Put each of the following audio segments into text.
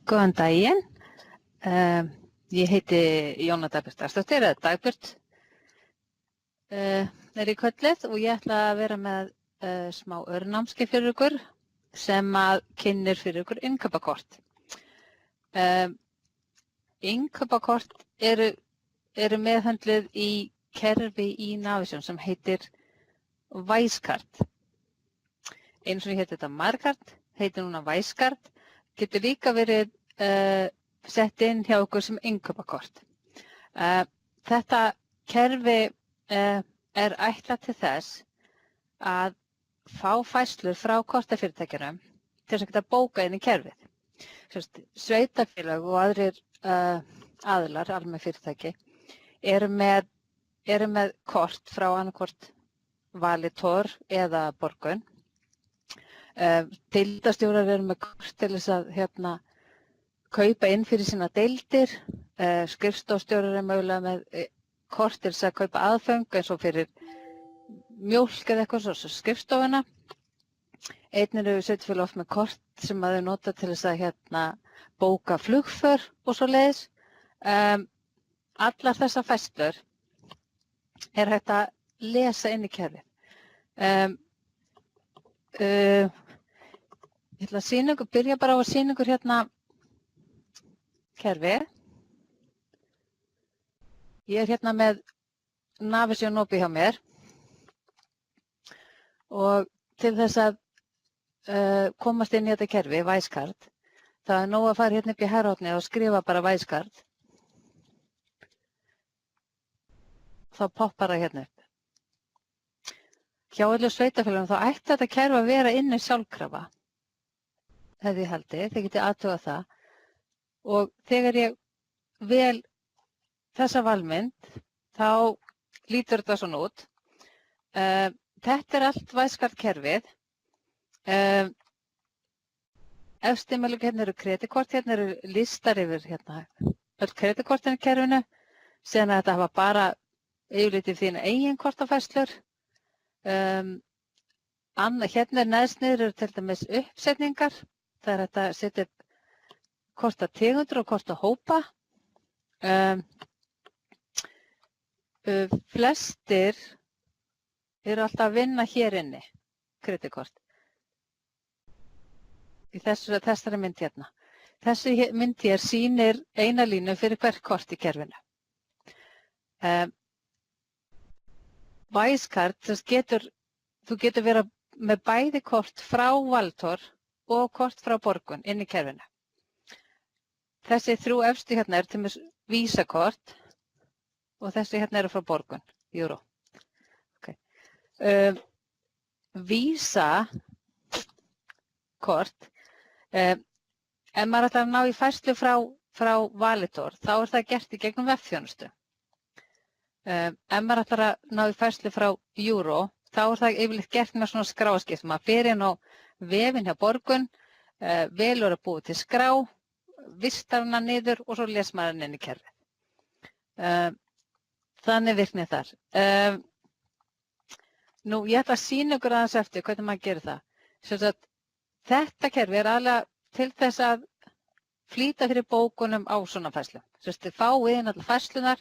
Góðan daginn. Ég heiti Jóna Dagbjört Dagsdóttir, eða Dagbjört er í köllið og ég ætla að vera með smá örnámskeið fyrir ykkur sem að kynnir fyrir ykkur innkaupakort. Innkaupakort eru meðhöndluð í kerfi í Navision sem heitir Wisecard. Eins og ég heiti þetta Markart, heitir núna Wisecard. Getur líka verið sett inn hjá okkur sem innkaupakort. Þetta kerfi er ætlað til þess að fá færslur frá kortafyrirtækjunum til þess að geta bóka inn í kerfið. Sveitarfélög og aðrir aðilar, almenn fyrirtæki, eru með kort frá annaðhvort Valitor eða Borgun. Deildastjórar eru með kort til þess að kaupa inn fyrir sína deildir. Skrifstofstjórar eru mögulega með kort til þess að kaupa aðföng eins og fyrir mjólk eða eitthvað svo skrifstofuna. Einnig eru sveitarfélög oft með kort sem þau nota til þess að bóka flugför og svoleiðis. Allar þessar færslur er hægt að lesa inn í kerfið. Ég ætla að byrja bara á að sýna ykkur kerfið. Ég er með Navision opið hjá mér og til þess að komast inn í þetta kerfi, Wisecard, það er nóg að fara upp í hægra og skrifa bara Wisecard. Þá poppar það upp. Hjá öllu sveitarfélögum þá ætti þetta kerfi að vera inni sjálfkrafa. Hefði ég haldið, þið getið athugað það. Og þegar ég vel þessa valmynd, þá lítur þetta svona út. Þetta er allt Wisecard kerfið. Efst í meðlug eru kreditkort, eru listar yfir öll kreditkortin í kerfinu, sem að þetta hafa bara yfirleitt þína eigin kortafærslur. Neðst niður eru til dæmis uppsetningar. Það er hægt að setja upp kortategundir og kortahópa. Flestir eru alltaf að vinna hér inni, kreditkort. Í þessari mynd hérna. Þessi mynd hér sýnir eina línu fyrir hvert kort í kerfinu. Wisecard, þú getur verið með bæði kort frá Valitor og kort frá Borgun inn í kerfinu. Þessi þrjú efstu er til dæmis Visa-kort og þessi eru frá Borgun, euro. Okay. Visa-kort, ef maður ætlar að ná í færslu frá Valitor, þá er það gert í gegnum webþjónustu. Ef maður ætlar að ná í færslu frá euro, þá er það yfirleitt gert með svona skráskipt. Maður fer inn á vefinn hjá Borgun, velur að búa til skrá, vistar hana niður og svo les maður hann inn í kerfið. Þannig virknir þar. Ég ætla að sýna ykkur aðeins eftir hvernig maður gerir það. Þetta kerfi er aðlega til þess að flýta fyrir bókunum á svona færslum. Þið fáið inn allar færslunar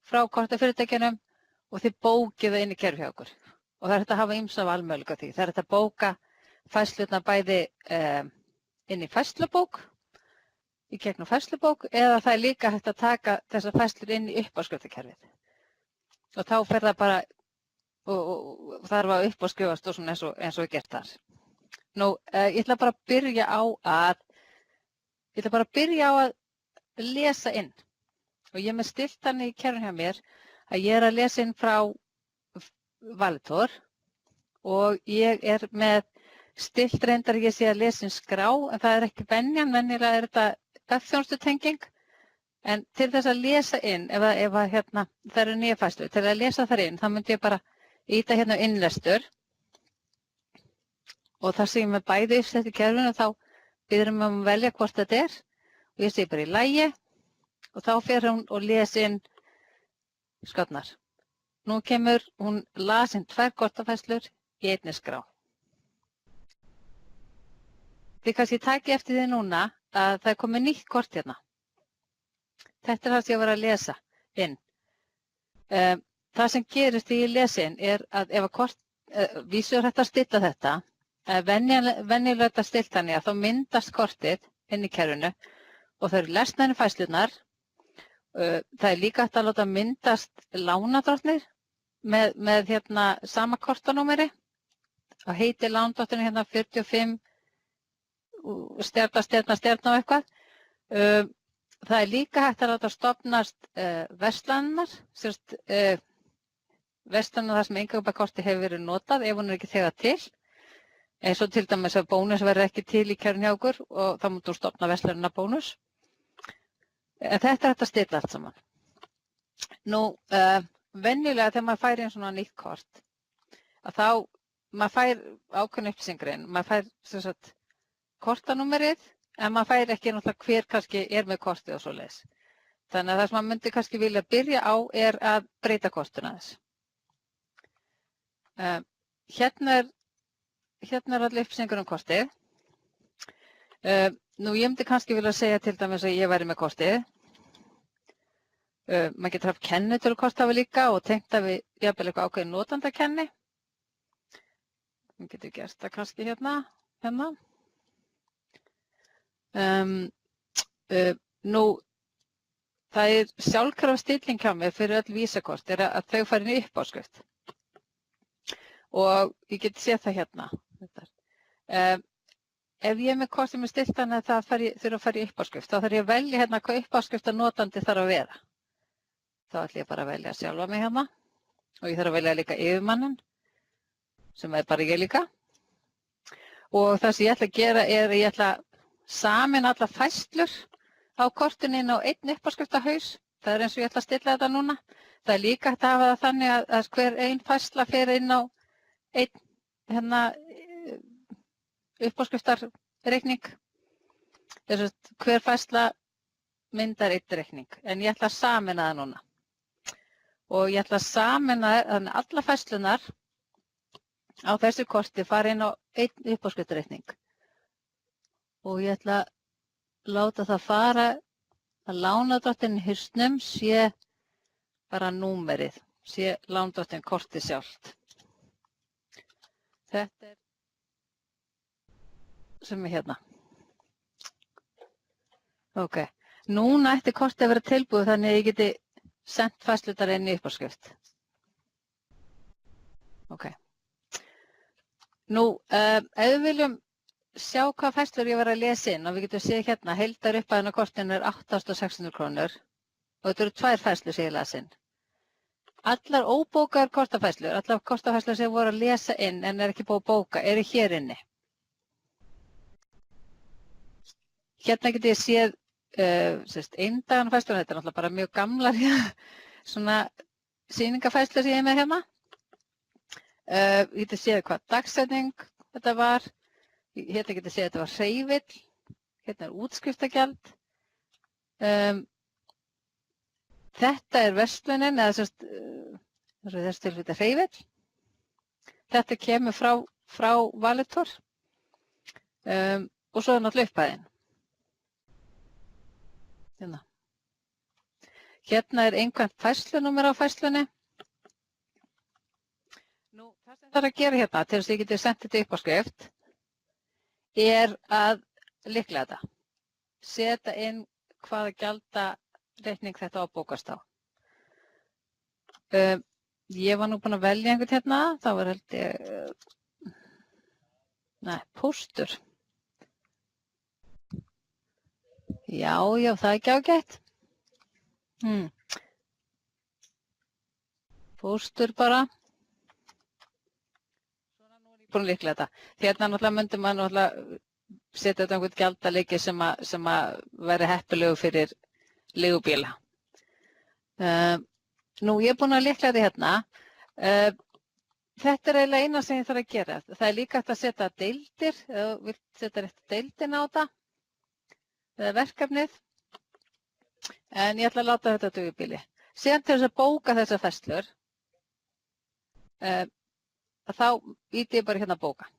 frá kortafyrirtækjunum og þið bókið það inn í kerfi hjá okkur. Og það er hægt að hafa ýmsa valmöguleika á því. Það er hægt að bóka færslurnar bæði inn í færslubók, í gegnum færslubók, eða það er líka hægt að taka þessar færslur inn í uppáskriftakerfið. Og þá fer það bara og þarf að uppáskrifast og svona eins og er gert þar. Ég ætla bara að byrja á að lesa inn. Og ég er með stilt þannig í kerfinu hjá mér að ég er að lesa inn frá Valitor og ég er með stilt reyndar ég sé að lesa inn skrá en það er ekki venjan, venjulega er þetta webþjónustutenging en til þess að lesa inn, ef það eru nýja færslur, til að lesa þar inn þá myndi ég bara ýta innlestur og þar sem ég með bæði uppsett í kerfinu þá biður mig að velja hvort þetta er og ég sé bara í lagi og þá fer hún og lesi inn skotnar. Nú kemur hún lasin 2 kortafærslur í einni skrá. Þið kannski takið eftir því núna að það er komið nýtt kort hérna. Þetta er það sem ég var að lesa inn. Það sem gerist því ég lesi inn er að ef að kort, vísu er hægt að stilla þetta, venjulega stilt þannig að þá myndast kortið inn í kerfinu og það eru lesnari fæslurnar. Það er líka hægt að láta myndast lánadrottnir með hérna sama kortanúmeri og heitir lánadrottinu hérna 45 stjarna og eitthvað. Það er líka hægt að láta stofnast verslanirnar, verslanir þar sem innkaupakortið hefur verið notað ef hún er ekki þegar til. Eins og til dæmis að bónus verður ekki til í kerfinu hjá okkur og þá mútu stofna verslanirna bónus. En þetta er hægt að stilla allt saman. Nú, venjulega þegar maður fær einn svona nýtt kort, að þá maður fær ákveðna upplýsingar inn, maður fær sem sagt kortanúmerið, en maður fær ekki náttúrulega hver kannski er með kortið og svoleiðis. Þannig að það sem maður myndi kannski vilja byrja á er að breyta kortuna þess. Hérna er allir upplýsingar kortið. Nú, ég myndi kannski vilja segja til dæmis að ég væri með kortið. Maður getur haft kennitölukort af líka og tengt af jafnvel eitthvað ákveðin notandakenni. Maður getur gert það kannski hérna. Nú, það er sjálfkrafa stilling hjá mig fyrir öll vísakort er að þau fara inn í uppáskrift. Og ég geti séð það hérna. Ef ég er með kort sem er stilt þannig að það þurfa að fara í uppáskrift, þá þarf ég að velja hérna hvað uppáskrifta notandi þarf að vera. Þá ætlum ég bara að velja sjálfa mig hérna og ég þarf að velja líka yfirmannin, sem er bara ég líka. Og það sem ég ætla að gera er að ég ætla að sameina alla færslur á kortinu inn á einn uppáskriftahaus. Það er eins og ég ætla að stilla þetta núna. Það er líka hægt að hafa það þannig að hver ein færsla fer inn á einn hérna uppáskriftarreikning. Hver færsla myndar einn reikning, en ég ætla að sameina það núna. Og ég ætla að sameina þannig alla færslunar á þessu korti fara inn á einn uppáskriftarreikning. Og ég ætla að láta það fara að lánadrottinn hausnum sé bara númerið, sé lánadrottinn kortið sjálft. Þetta er sem er hérna. Ok, núna ætti kortið að vera tilbúið þannig að ég geti sendt færslutar inn í uppáskrift. Ok. Nú, ef við viljum sjá hvað færslur ég var að lesa inn og við getum séð hérna, heildarupphæðin á kortinu er 8.600 krónur og þetta eru 2 færslur sem ég las inn. Allar óbókaðar kortafærslur, allar kortafærslur sem voru að lesa inn en er ekki búið að bóka, eru hér inni. Hérna getur ég séð eindaganfærslur, þetta er náttúrulega bara mjög gamlar svona sýningafærslur sem ég er með hérna. Ég getur séð hvað dagsetning þetta var, hérna getur séð þetta var hreyfill, hérna er útskriftagjald. Þetta er verslunin, eða þessi tilfelli hreyfill. Þetta kemur frá Valitor og svo er náttúrulega upphæðin. Hérna er einhvern færslunúmer á færslunni. Nú, það sem það er að gera hérna til þess að ég geti sendt þetta upp á skrift er að lykla þetta. Seta inn hvaða gjaldareikning þetta á að bókast á. Ég var nú búin að velja einhvern hérna, það var held ég, póstur. Já, það er ekki ágætt. Póstur bara. Svona nú er ég búin að lykla þetta. Hérna náttúrulega myndi maður náttúrulega setja þetta einhvern gjaldaleiki sem að veri heppilegu fyrir leigubíla. Nú, ég er búin að lykla þetta hérna. Þetta er eiginlega eina sem ég þarf að gera. Það er líka hægt að setja deildir, eða þú vilt setja rétt deildin á þetta, eða verkefnið. En ég ætla að láta þetta duga í bili. Síðan til þess að bóka þessar færslur, þá ýti ég bara hérna að bóka.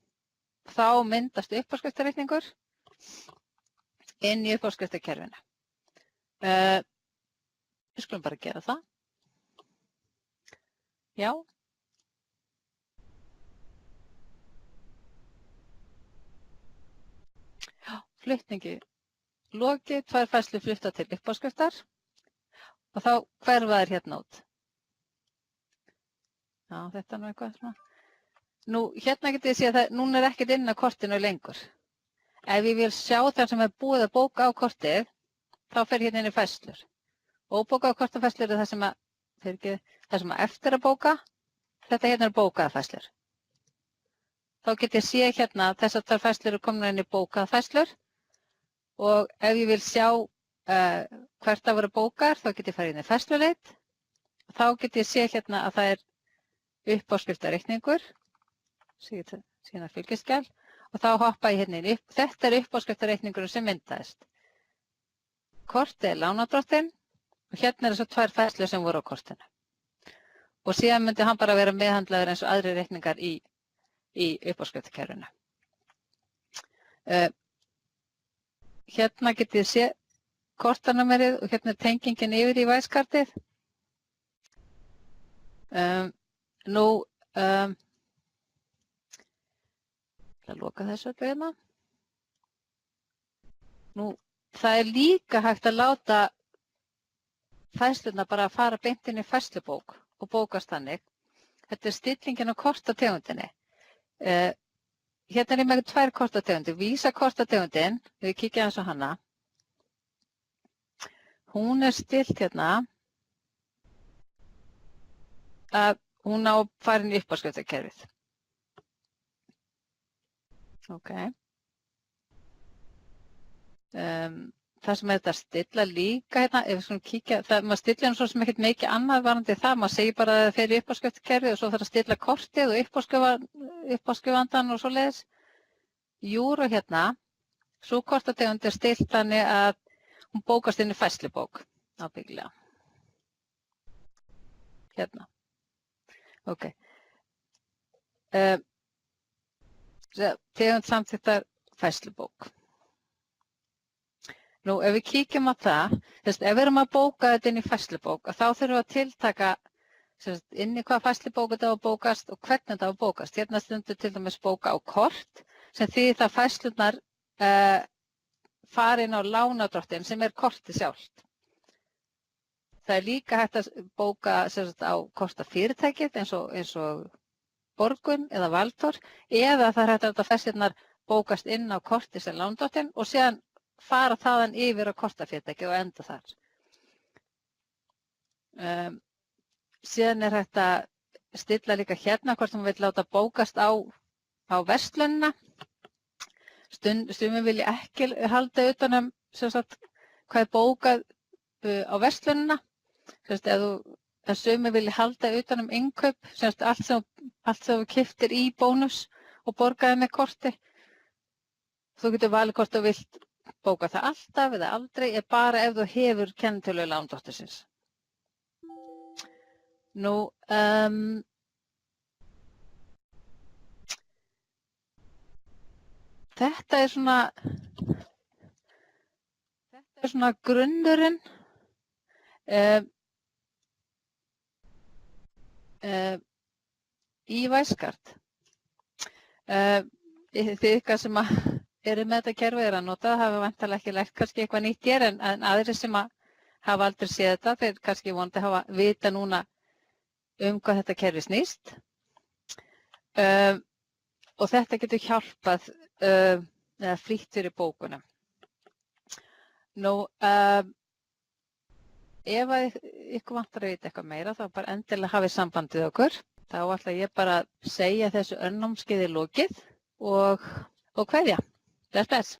Þá myndast uppáskriftarreikningur. inn í uppáskriftarkerfinu. Við skulum bara gera það. Já. Flutningi lokið, 2 færslur flutta til uppáskriftar og þá hverfa þær hérna út. Já, þetta er nú eitthvað svona. Nú, hérna getið þið séð að núna er ekkert inn á kortinu lengur. Ef ég vil sjá það sem er búið að bóka á kortið, þá fer hérna inn í færslur. Óbókað kortafærslur er það sem að eftir að bóka. Þetta hérna er bókaða færslur. Þá get ég séð hérna að þessar 2 færslur eru komnar inn í bókaða færslur og ef ég vil sjá hvert það voru bókar, þá get ég farið inn í færsluleit. Þá get ég séð hérna að það er uppáskriftarreikningur, síðan fylgiskjal og þá hoppa ég hérna inn upp. Þetta er uppáskriftarreikningurinn sem myndaðist. Kortið er lánardrottinn og hérna er þessar 2 færslur sem voru á kortinu. Og síðan myndi hann bara vera meðhandlaður eins og aðri reikningar í uppáskriftarkerfinu. Hérna getið þið séð kortanúmerið og hérna er tengingin yfir í Wise-kartið. Nú, ég ætla að loka þessu öllu hérna. Nú, það er líka hægt að láta færslurnar bara að fara beint inn í færslubók og bókast þannig. Þetta er stillingin á kortategundinni. Hérna er ég með 2 kortategundir. Vísa kortategundin, við kíkja eins og hana. Hún er stillt hérna að hún á farin í uppáskriftarkerfið. Ok. Það sem er þetta að stilla líka hérna, ef við skulum kíkja, maður stilla hérna svo sem ekkert mikið annað varandi það, maður segir bara að það fer í uppáskriftarkerfið og svo þarf að stilla kortið og uppáskrifandan og svoleiðis. Júró hérna, sú kortategund er stillt þannig að hún bókast inn í færslubók, ábyggilega. Hérna. Ok. Tegund samþykktar færslubók. Nú, ef við kíkjum á það, ef við erum að bóka þetta inn í færslubók, þá þurfum við að tiltaka inn í hvaða færslubók þetta á að bókast og hvernig þetta á að bókast. Hérna stundur til dæmis bóka á kort, sem þýðir það færslurnar fara inn á lánardrottinn sem er kortið sjálft. Það er líka hægt að bóka á kortafyrirtækið eins og Borgun eða Valtor, eða það er hægt að færslurnar bókast inn á kortið sem lánardrottinn og síðan fara þaðan yfir á kortafyrirtæki og enda þar. Síðan er hægt að stilla líka hérna hvort maður vill láta bókast á verslunina. Stundum vil ég ekki halda utan hvað er bókað á verslunina. En sumir vil ég halda utan innkaup, allt sem þú keyptir í bónus og borgaði með korti. Þú getur valið hvort þú vilt bóka það alltaf eða aldrei, er bara ef þú hefur kennitölu lánardrottinsins. Nú, þetta er svona grunnurinn í Wise-kart. Þið ykkar sem eru með þetta kerfi að nota, hafa væntanlega ekki lært kannski eitthvað nýtt hér, en aðrir sem hafa aldrei séð þetta, þeir kannski vonandi hafa vita núna hvað þetta kerfi snýst. Og þetta getur hjálpað eða flýtt fyrir bókunum. Nú, ef ykkur vantar að vita eitthvað meira, þá bara endilega hafið samband við okkur. Þá ætla ég bara að segja þessu örnámskeiði lokið og kveðja. Bless, bless.